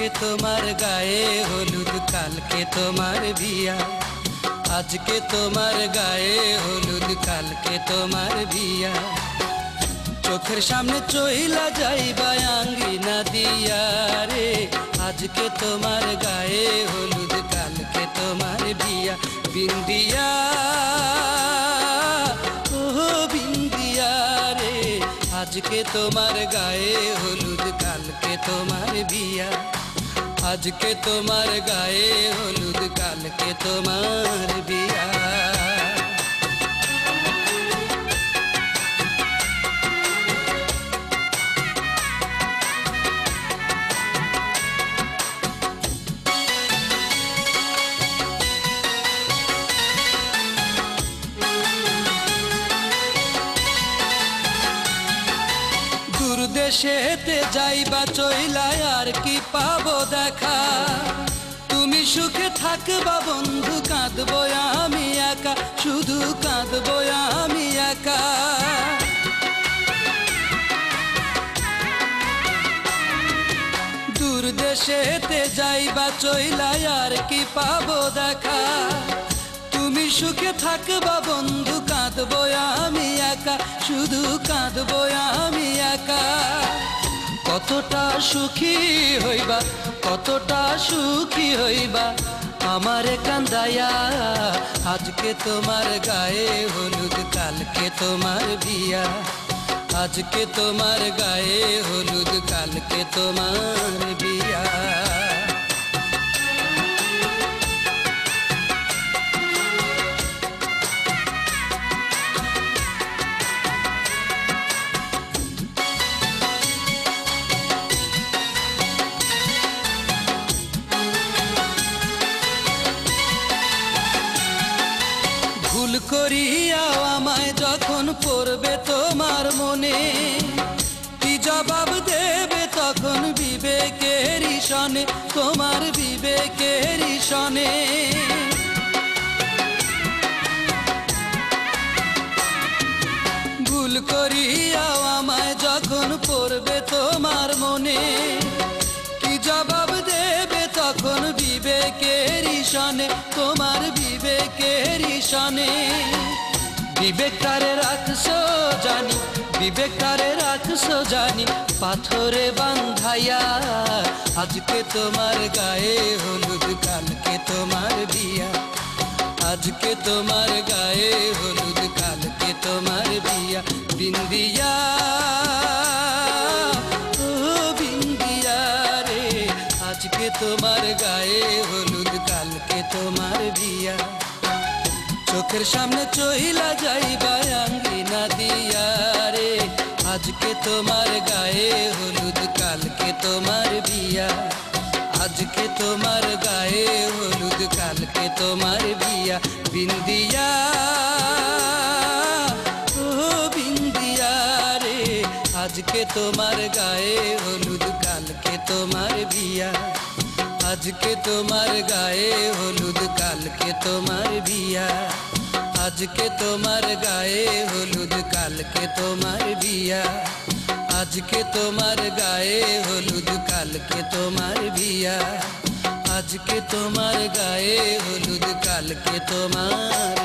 আজকে তোমার গায়ে হলুদ কালকে তোমার বিয়া, আজকে তোমার গায়ে হলুদ কালকে তোমার বিয়া। চোখের সামনে চইলা যাইবা আঙ্গিনা দিয়া রে, আজকে তোমার গায়ে হলুদ কালকে তোমার বিয়া। বিন্দিয়া ও বিন্দিয়া রে, আজকে তোমার গায়ে হলুদ কালকে তোমার বিয়া, আজকে তোমার গায়ে হলুদ কালকে তোমার বিয়া। দেশেতে যাইবা চইলা আর কি পাবো দেখা, তুমি সুখে থাকবা বন্ধু কাঁদবো আমি একা, শুধু কাঁদবো আমি একা। দূর দেশেতে যাইবা চইলা আর কি পাবো দেখা, তুমি সুখে থাকবা বন্ধু কাঁদবো আমি একা, শুধু কাঁদবো আমি একা। কতটা সুখী হইবা, কতটা সুখী হইবা আমারে কান্দায়া, আজকে তোমার গায়ে হলুদ কালকে তোমার বিয়া, আজকে তোমার গায়ে হলুদ কালকে তোমার বিয়া। ভুল করিয়াও আমায় যখন পড়বে তোমার মনে, কি জবাব দেবে তখন বিবেকের সনে, তোমার বিবেকের সনে। ভুল করিয়াও আমায় যখন পড়বে তোমার মনে, কি জবাব দেবে তখন বিবেকের সনে, তোমার বিবেকের সনে। বিবেকটারে রাখছো জানি, বিবেকটারে রাখছো জানি পাথরে বান্ধাইয়া, আজকে তোমার গায়ে হলুদ কালকে তোমার বিয়া, আজকে তোমার গায়ে হলুদ কালকে তোমার বিয়া। বিন্দিয়া ও বিন্দিয়া রে, আজকে তোমার গায়ে হলুদ কালকে তোমার বিয়া। চোখের সামনে চইলা যাইবা আঙ্গিনা দিয়া রে, আজকে তোমার গায়ে হলুদ কালকে তোমার বিয়া, আজকে তোমার গায়ে হলুদ কালকে তোমার বিয়া। বিন্দিয়া ও বিন্দিয়া রে, আজকে তোমার গায়ে হলুদ কালকে তোমার বিয়া, আজকে তোমার গায়ে হলুদ কালকে তোমার বিয়া, আজকে তোমার গায়ে হলুদ কালকে তোমার বিয়া, আজকে তোমার গায়ে হলুদ কালকে তোমার বিয়া, আজকে তোমার গায়ে হলুদ কালকে তোমার